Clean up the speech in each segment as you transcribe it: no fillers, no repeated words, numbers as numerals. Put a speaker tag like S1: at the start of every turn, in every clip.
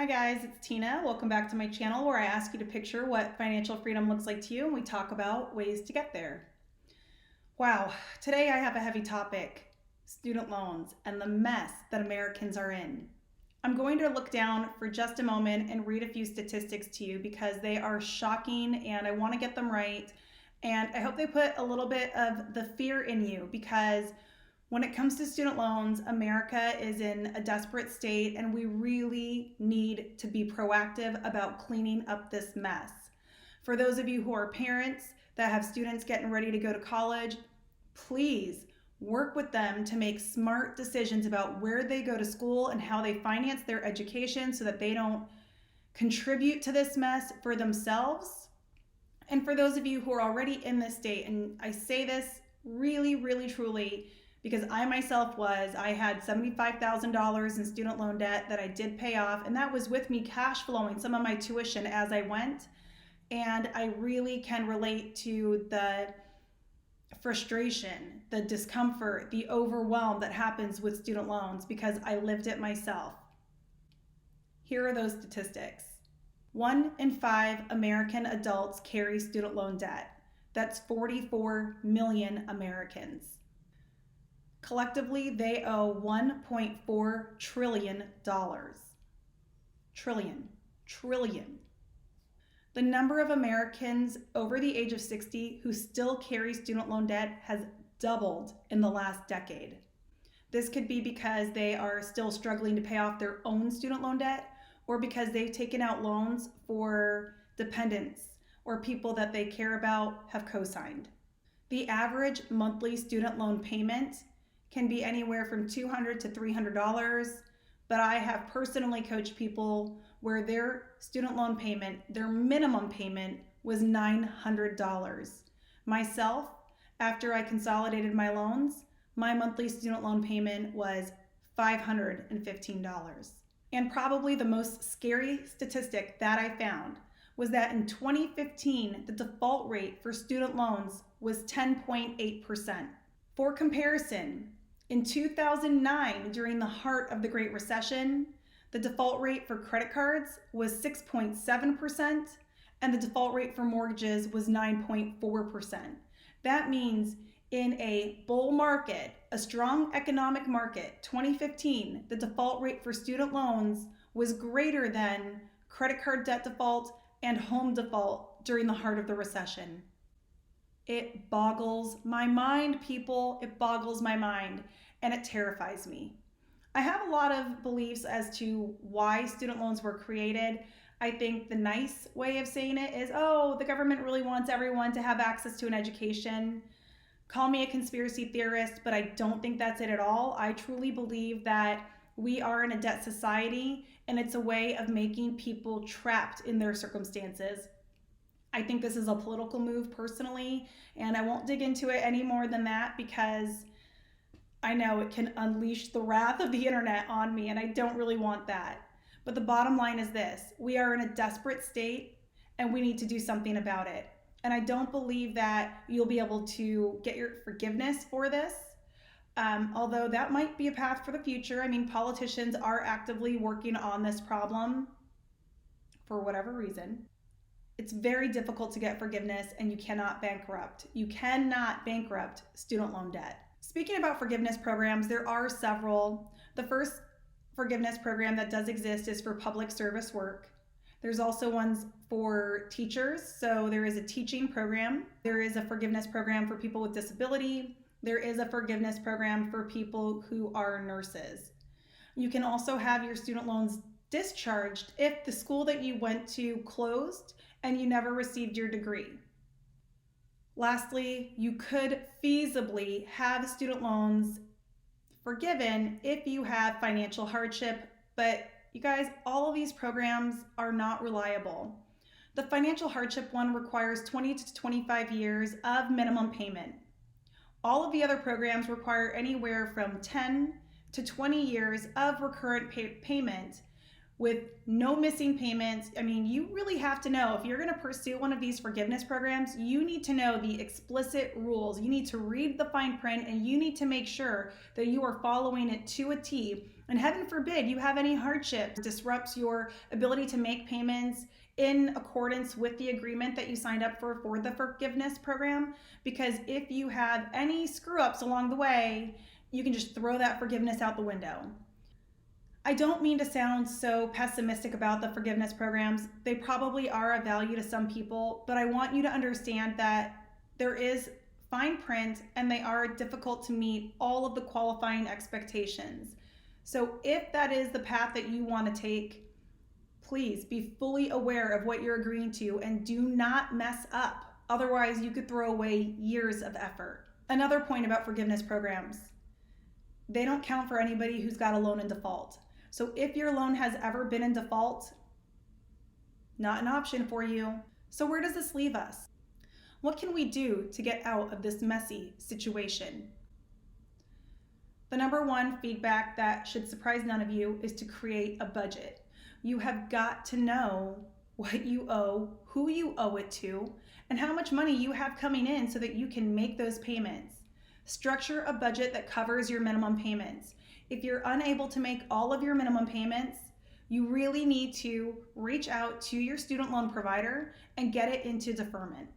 S1: Hi guys, it's Tina. Welcome back to my channel where I ask you to picture what financial freedom looks like to you and we talk about ways to get there. Wow, today I have a heavy topic, student loans and the mess that Americans are in. I'm going to look down for just a moment and read a few statistics to you because they are shocking and I want to get them right. And I hope they put a little bit of the fear in you because when it comes to student loans, America is in a desperate state and we really need to be proactive about cleaning up this mess. For those of you who are parents that have students getting ready to go to college, please work with them to make smart decisions about where they go to school and how they finance their education so that they don't contribute to this mess for themselves. And for those of you who are already in this state, and I say this really, really, truly, because I myself I had $75,000 in student loan debt that I did pay off, and that was with me cash flowing some of my tuition as I went. And I really can relate to the frustration, the discomfort, the overwhelm that happens with student loans because I lived it myself. Here are those statistics. 1 in 5 American adults carry student loan debt. That's 44 million Americans. Collectively, they owe $1.4 trillion. Trillion. The number of Americans over the age of 60 who still carry student loan debt has doubled in the last decade. This could be because they are still struggling to pay off their own student loan debt or because they've taken out loans for dependents or people that they care about have co-signed. The average monthly student loan payment can be anywhere from $200 to $300, but I have personally coached people where their student loan payment, their minimum payment was $900. Myself, after I consolidated my loans, my monthly student loan payment was $515. And probably the most scary statistic that I found was that in 2015, the default rate for student loans was 10.8%. For comparison, in 2009, during the heart of the Great Recession, the default rate for credit cards was 6.7%, and the default rate for mortgages was 9.4%. That means in a bull market, a strong economic market, 2015, the default rate for student loans was greater than credit card debt default and home default during the heart of the recession. It boggles my mind, people. It boggles my mind, and it terrifies me. I have a lot of beliefs as to why student loans were created. I think the nice way of saying it is, oh, the government really wants everyone to have access to an education. Call me a conspiracy theorist, but I don't think that's it at all. I truly believe that we are in a debt society, and it's a way of making people trapped in their circumstances. I think this is a political move personally, and I won't dig into it any more than that because I know it can unleash the wrath of the internet on me, and I don't really want that. But the bottom line is this: we are in a desperate state, and we need to do something about it. And I don't believe that you'll be able to get your forgiveness for this, although that might be a path for the future. I mean, politicians are actively working on this problem for whatever reason. It's very difficult to get forgiveness, and you cannot bankrupt. You cannot bankrupt student loan debt. Speaking about forgiveness programs, there are several. The first forgiveness program that does exist is for public service work. There's also ones for teachers. So there is a teaching program. There is a forgiveness program for people with disability. There is a forgiveness program for people who are nurses. You can also have your student loans discharged if the school that you went to closed and you never received your degree. Lastly, you could feasibly have student loans forgiven if you have financial hardship, but you guys, all of these programs are not reliable. The financial hardship one requires 20 to 25 years of minimum payment. All of the other programs require anywhere from 10 to 20 years of recurrent payment with no missing payments. I mean, you really have to know if you're going to pursue one of these forgiveness programs, you need to know the explicit rules. You need to read the fine print, and you need to make sure that you are following it to a T And heaven forbid you have any hardship that disrupts your ability to make payments in accordance with the agreement that you signed up for the forgiveness program. Because if you have any screw ups along the way, you can just throw that forgiveness out the window. I don't mean to sound so pessimistic about the forgiveness programs. They probably are of value to some people, but I want you to understand that there is fine print and they are difficult to meet all of the qualifying expectations. So if that is the path that you want to take, please be fully aware of what you're agreeing to and do not mess up. Otherwise, you could throw away years of effort. Another point about forgiveness programs, they don't count for anybody who's got a loan in default. So if your loan has ever been in default, not an option for you. So where does this leave us? What can we do to get out of this messy situation? The number one feedback that should surprise none of you is to create a budget. You have got to know what you owe, who you owe it to, and how much money you have coming in so that you can make those payments. Structure a budget that covers your minimum payments. If you're unable to make all of your minimum payments, you really need to reach out to your student loan provider and get it into deferment.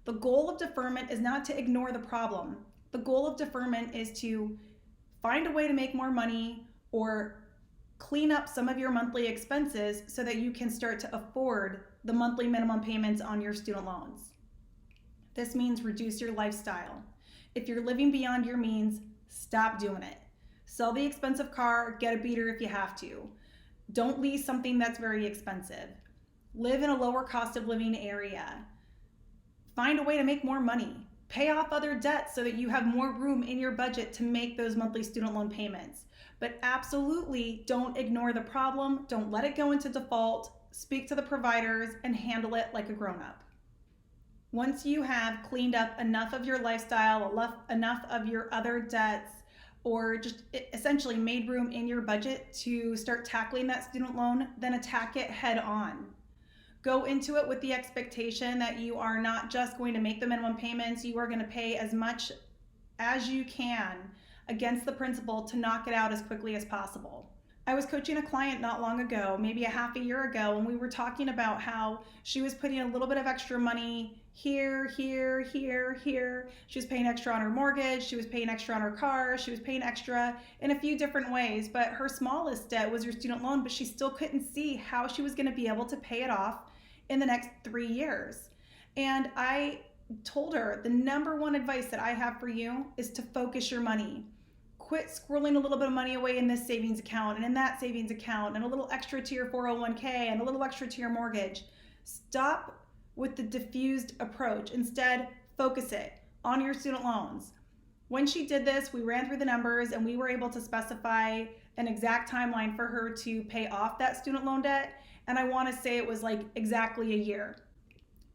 S1: The goal of deferment is not to ignore the problem. The goal of deferment is to find a way to make more money or clean up some of your monthly expenses so that you can start to afford the monthly minimum payments on your student loans. This means reduce your lifestyle. If you're living beyond your means, stop doing it. Sell the expensive car, get a beater if you have to. Don't lease something that's very expensive. Live in a lower cost of living area. Find a way to make more money. Pay off other debts so that you have more room in your budget to make those monthly student loan payments. But absolutely don't ignore the problem. Don't let it go into default. Speak to the providers and handle it like a grown-up. Once you have cleaned up enough of your lifestyle, enough of your other debts, or just essentially made room in your budget to start tackling that student loan, then attack it head on. Go into it with the expectation that you are not just going to make the minimum payments, you are going to pay as much as you can against the principal to knock it out as quickly as possible. I was coaching a client not long ago, maybe a half a year ago, and we were talking about how she was putting a little bit of extra money here. She was paying extra on her mortgage, she was paying extra on her car, she was paying extra in a few different ways, but her smallest debt was her student loan, but she still couldn't see how she was going to be able to pay it off in the next 3 years. And I told her the number one advice that I have for you is to focus your money. Quit squirreling a little bit of money away in this savings account and in that savings account and a little extra to your 401k and a little extra to your mortgage. Stop with the diffused approach. Instead, focus it on your student loans. When she did this, we ran through the numbers and we were able to specify an exact timeline for her to pay off that student loan debt. And I want to say it was like exactly a year.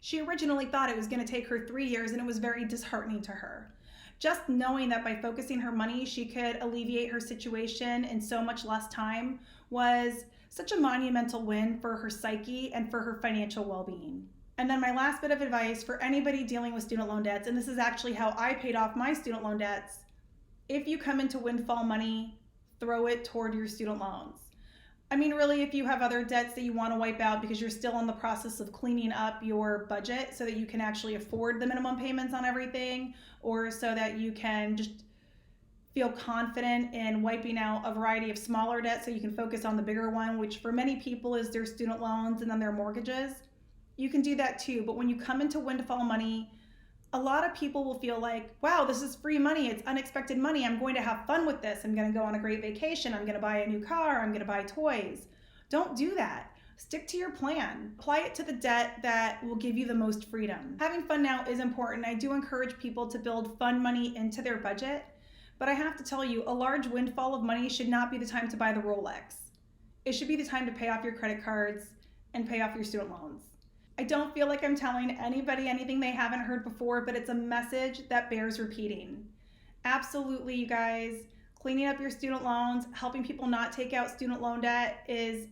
S1: She originally thought it was going to take her 3 years, and it was very disheartening to her. Just knowing that by focusing her money, she could alleviate her situation in so much less time was such a monumental win for her psyche and for her financial well-being. And then my last bit of advice for anybody dealing with student loan debts, and this is actually how I paid off my student loan debts: if you come into windfall money, throw it toward your student loans. I mean, really, if you have other debts that you want to wipe out because you're still in the process of cleaning up your budget so that you can actually afford the minimum payments on everything, or so that you can just feel confident in wiping out a variety of smaller debts so you can focus on the bigger one, which for many people is their student loans and then their mortgages, you can do that too. But when you come into windfall money, a lot of people will feel like, wow, this is free money. It's unexpected money. I'm going to have fun with this. I'm going to go on a great vacation. I'm going to buy a new car. I'm going to buy toys. Don't do that. Stick to your plan. Apply it to the debt that will give you the most freedom. Having fun now is important. I do encourage people to build fun money into their budget, but I have to tell you, a large windfall of money should not be the time to buy the Rolex. It should be the time to pay off your credit cards and pay off your student loans. I don't feel like I'm telling anybody anything they haven't heard before, but it's a message that bears repeating. Absolutely, you guys, cleaning up your student loans, helping people not take out student loan debt is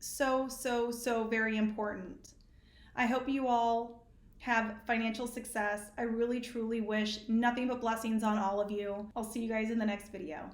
S1: so very important. I hope you all have financial success. I really truly wish nothing but blessings on all of you. I'll see you guys in the next video.